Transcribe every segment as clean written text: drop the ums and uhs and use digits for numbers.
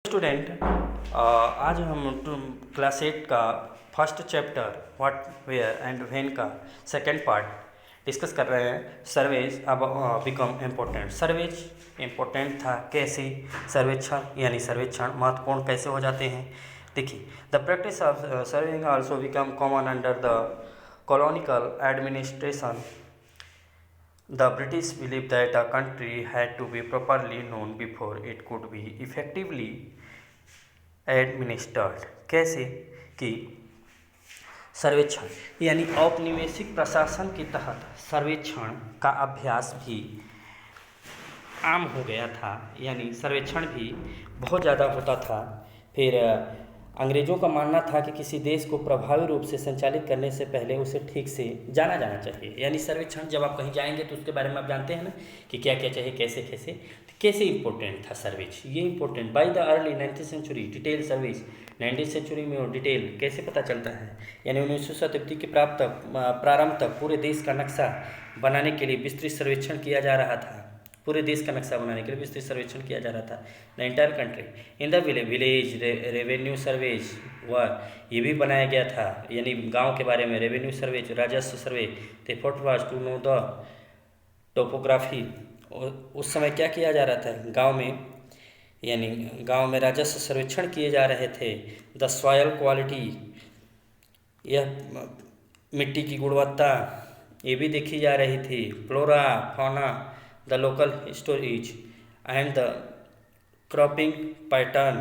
Student, आज हम class 8 का first chapter what where and when का सेकंड पार्ट डिस्कस कर रहे हैं। सर्वेज अब बिकम इम्पोर्टेंट। सर्वेज इम्पोर्टेंट था कैसे, सर्वेक्षण यानी सर्वेक्षण महत्वपूर्ण कैसे हो जाते हैं। देखिए, the practice of surveying also become common under the colonial administration. The British believed that a country had to be properly known before it could be effectively administered. कैसे कि सर्वेक्षण यानी औपनिवेशिक प्रशासन के तहत सर्वेक्षण का अभ्यास भी आम हो गया था, यानी सर्वेक्षण भी बहुत ज़्यादा होता था। फिर अंग्रेज़ों का मानना था कि किसी देश को प्रभावी रूप से संचालित करने से पहले उसे ठीक से जाना जाना चाहिए। यानी सर्वेक्षण, जब आप कहीं जाएंगे तो उसके बारे में आप जानते हैं ना कि क्या क्या चाहिए, कैसे कैसे तो कैसे इम्पोर्टेंट था सर्वेज। ये important by the early 19th century detail surveys. 19th century में डिटेल कैसे पता चलता है, यानी 19वीं शताब्दी के प्रारंभ तक पूरे देश का नक्शा बनाने के लिए विस्तृत सर्वेक्षण किया जा रहा था। पूरे देश का नक्शा बनाने के लिए विस्तृत सर्वेक्षण किया जा रहा था। The entire country in the village revenue surveys ये भी बनाया गया था, यानी गांव के बारे में रेवेन्यू सर्वे, राजस्व survey. The effort was to know the topography. उस समय क्या किया जा रहा था गांव में, यानी गांव में राजस्व सर्वेक्षण किए जा रहे थे। द सॉयल क्वालिटी, यह मिट्टी की गुणवत्ता ये भी देखी जा रही थी। Flora fauna, the local storage and the cropping pattern,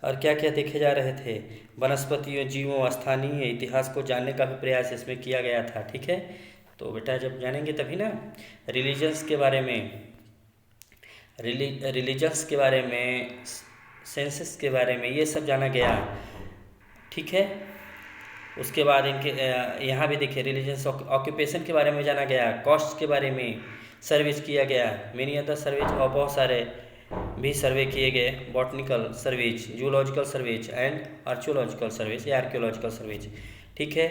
और क्या क्या देखे जा रहे थे, वनस्पतियों, जीवों, स्थानीय इतिहास को जानने का भी प्रयास इसमें किया गया था। ठीक है, तो बेटा जब जानेंगे तभी ना। रिलीजन्स के बारे में, रिलीजन्स के बारे में, सेंसस के बारे में, ये सब जाना गया। ठीक है, उसके बाद इनके यहाँ भी देखिए रिलीजन्स, ऑक्यूपेशन के बारे में जाना गया, कॉस्ट के बारे में सर्वेज किया गया। मेनी अदर सर्वेज, और बहुत सारे भी सर्वे किए गए। Botanical surveys, zoological surveys and archaeological surveys या आर्कियोलॉजिकल सर्वेज। ठीक है,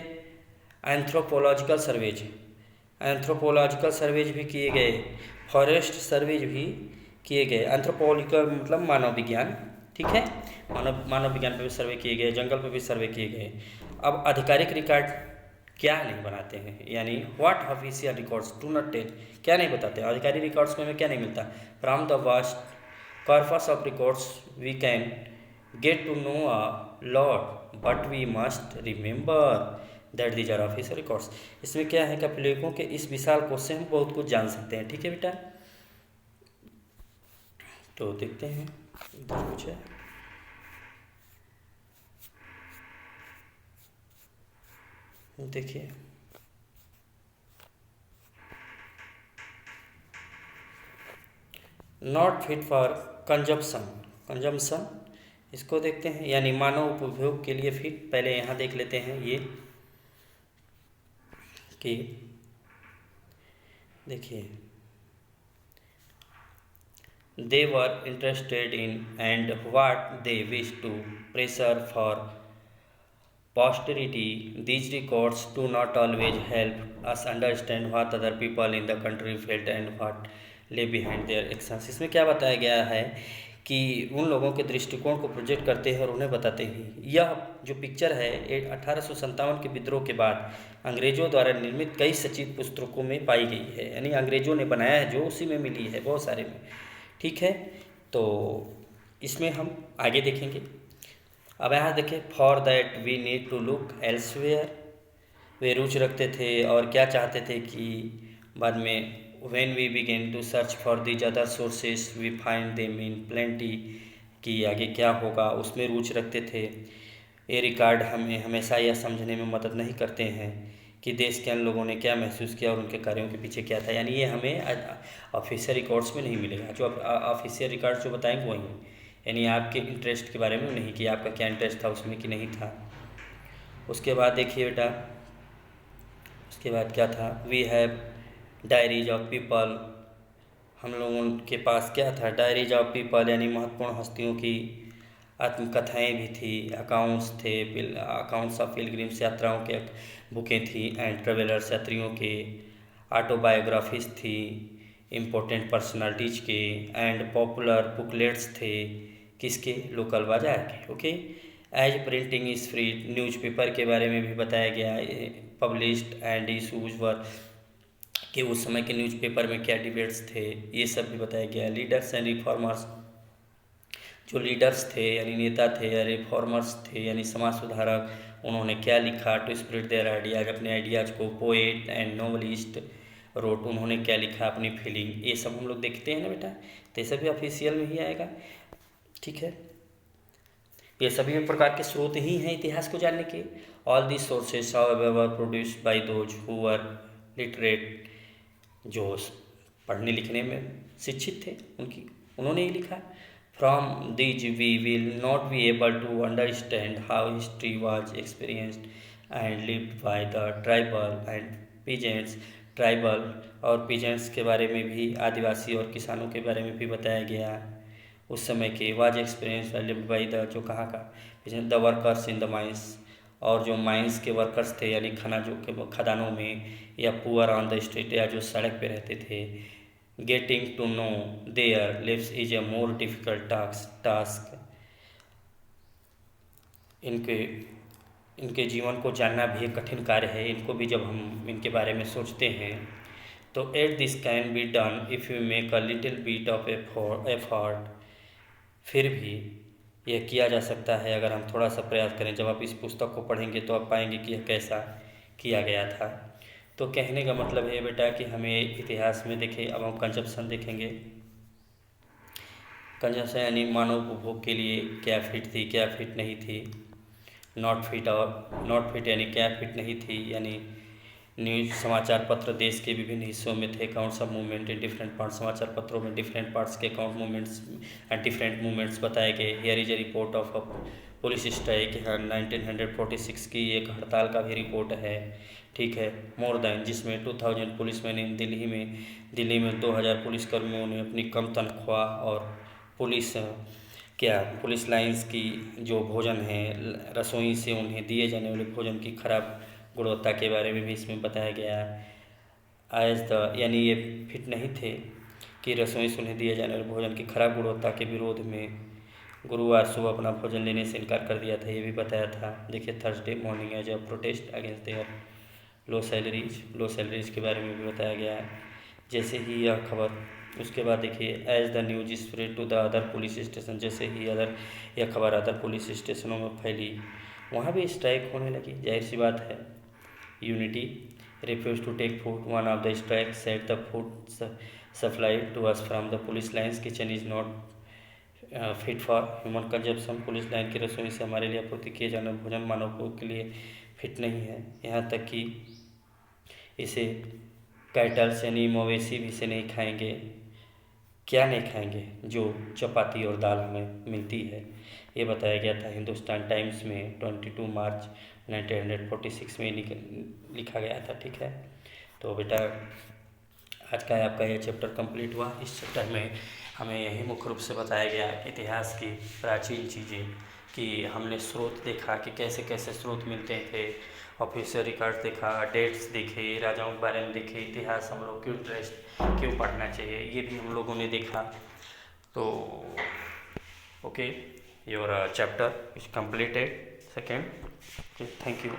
एंथ्रोपोलॉजिकल सर्वेज, एंथ्रोपोलॉजिकल सर्वेज भी किए गए। फॉरेस्ट सर्वेज भी किए गए। एंथ्रोपोलॉजिकल मतलब मानव विज्ञान। ठीक है, मानव विज्ञान पर भी सर्वे किए गए, जंगल पर भी सर्वे किए गए। अब आधिकारिक रिकॉर्ड क्या नहीं बनाते हैं, यानी what official records do not tell, क्या नहीं बताते, आधिकारिक रिकॉर्ड्स में हमें क्या नहीं मिलता। From the vast corpus of records we can get to know a lot but we must remember that these are official records. इसमें क्या है कि अभिलेखों के इस विशाल कोश से हम बहुत कुछ जान सकते हैं। ठीक है बेटा, तो देखते हैं इधर कुछ है। देखिए, नॉट फिट फॉर कंजम्पशन, इसको देखते हैं, यानी मानव उपभोग के लिए फिट। पहले यहाँ देख लेते हैं ये कि देखिए, they were interested in and what they wished to preserve for posterity. These records do not always help us understand what other people in the country felt and what lay behind their actions. इसमें क्या बताया गया है कि उन लोगों के दृष्टिकोण को प्रोजेक्ट करते हैं और उन्हें बताते हैं। यह जो पिक्चर है 1857 के विद्रोह के बाद अंग्रेज़ों द्वारा निर्मित कई सचित्र पुस्तकों में पाई गई है, यानी अंग्रेज़ों ने बनाया है जो उसी में मिली है, बहुत सारे में। ठीक है, तो इसमें हम आगे देखेंगे। अब यहाँ देखें, for that we need to look elsewhere, वे रुचि रखते थे और क्या चाहते थे कि बाद में when we begin to search for these other sources we find them in plenty, कि आगे क्या होगा उसमें रुचि रखते थे। ये रिकॉर्ड हमें हमेशा यह समझने में मदद नहीं करते हैं कि देश के अन्य लोगों ने क्या महसूस किया और उनके कार्यों के पीछे क्या था, यानी ये हमें ऑफिशियल रिकॉर्ड्स में नहीं मिलेगा। जो ऑफिशियल रिकॉर्ड्स जो बताएंगे वही, यानी आपके इंटरेस्ट के बारे में नहीं कि आपका क्या इंटरेस्ट था उसमें कि नहीं था। उसके बाद देखिए बेटा, उसके बाद क्या था, we have diaries of people, हम लोगों के पास क्या था, डायरीज ऑफ पीपल, यानी महत्वपूर्ण हस्तियों की आत्मकथाएँ भी थी। अकाउंट्स थे, अकाउंट्स ऑफ पिलग्रिम्स, यात्राओं के बुकें थी। एंड ट्रेवलर्स, यात्रियों के ऑटोबायोग्राफीज थी, इम्पोर्टेंट पर्सनालिटीज के। एंड पॉपुलर बुकलेट्स थे, किसके? लोकल बाजार के। Okay. As printing is free, newspaper के बारे में भी बताया गया। पब्लिश्ड एंड इशूज वर, कि उस समय के न्यूज़पेपर में क्या डिबेट्स थे, ये सब भी बताया गया। लीडर्स एंड रिफॉर्मर्स, जो लीडर्स थे यानी नेता थे या रिफॉर्मर्स थे यानी समाज सुधारक, उन्होंने क्या लिखा? टू स्प्रेड देयर आइडियाज, अपने आइडियाज़ को। पोएट एंड नॉवलिस्ट रोट, उन्होंने क्या लिखा? अपनी फीलिंग। ये सब हम लोग देखते हैं ना बेटा, तो ये सभी ऑफिशियल में ही आएगा। ठीक है, ये सभी एक प्रकार के स्रोत ही हैं इतिहास को जानने के। All the sources were produced by those who are literate, जो पढ़ने लिखने में शिक्षित थे उन्होंने ही लिखा। From these we will not be able to understand how history was experienced and lived by the tribal and peasants. Tribal और पीजेंट्स के बारे में भी, आदिवासी और किसानों के बारे में भी बताया गया। उस समय के was experience lived by the, जो कहाँ का, the workers in the mines, और जो माइंस के वर्कर्स थे यानी खदानों में, या पुअर ऑन द स्ट्रीट, या जो सड़क पे रहते थे। Getting to know their lives is a more difficult task, इनके जीवन को जानना भी एक कठिन कार्य है। इनको भी जब हम इनके बारे में सोचते हैं तो at this can be done if you make a little bit of effort, फिर भी यह किया जा सकता है अगर हम थोड़ा सा प्रयास करें। जब आप इस पुस्तक को पढ़ेंगे तो आप पाएंगे कि यह कैसा किया गया था। तो कहने का मतलब है बेटा कि हमें इतिहास में देखें, अब हम कंजप्शन देखेंगे। कंजप्शन यानी मानव उपभोग के लिए क्या फिट थी, क्या फिट नहीं थी। नॉट फिट, और नॉट फिट यानी क्या फिट नहीं थी, यानी न्यूज समाचार पत्र देश के विभिन्न हिस्सों में थे। Accounts of movement in different parts, समाचार पत्रों में डिफरेंट पार्ट्स के account movements and different movements बताए गए। Here is a report of a police strike, 1946 की एक हड़ताल का भी रिपोर्ट है। ठीक है, मोर देन, जिसमें 2000 पुलिसमैन इन दिल्ली में 2000 पुलिसकर्मियों ने अपनी कम तनख्वाह और पुलिस लाइंस की जो भोजन है, रसोई से उन्हें दिए जाने वाले भोजन की खराब गुणवत्ता के बारे में भी इसमें बताया गया। एज द, यानी ये फिट नहीं थे कि रसोई से उन्हें दिए जाने वाले भोजन की खराब गुणवत्ता के विरोध में गुरुवार सुबह अपना भोजन लेने से इनकार कर दिया था, ये भी बताया था। देखिए, Thursday morning as a protest against their low salaries के बारे में भी बताया गया है। जैसे ही यह खबर, उसके बाद देखिए, as the news spread to the other police station, जैसे ही यह खबर अदर पुलिस स्टेशनों में फैली, वहाँ भी स्ट्राइक होने लगी, जाहिर सी बात है। Unity refuse to take food, one of the strike set the food supplied to us from the police lines kitchen is not fit for human consumption, police line की रसोई से हमारे लिए आपूर्ति किए जाने भोजन मानव उपभोग के लिए फिट नहीं है। यहाँ तक कि इसे कैटल्स यानी मवेशी भी से नहीं खाएंगे। क्या नहीं खाएंगे? जो चपाती और दाल हमें मिलती है, ये बताया गया था हिंदुस्तान टाइम्स में 22 मार्च 1946 में लिखा गया था। ठीक है, तो बेटा आज का आपका यह चैप्टर कंप्लीट हुआ। इस चैप्टर में हमें यही मुख्य रूप से बताया गया इतिहास की प्राचीन चीज़ें, कि हमने स्रोत देखा कि कैसे कैसे स्रोत मिलते थे, ऑफिशियल रिकॉर्ड देखा, डेट्स देखे, राजाओं के बारे में देखे, इतिहास हम लोग क्यों क्यों पढ़ना चाहिए, ये भी हम लोगों ने देखा। तो okay, your chapter is completed second. Thank you.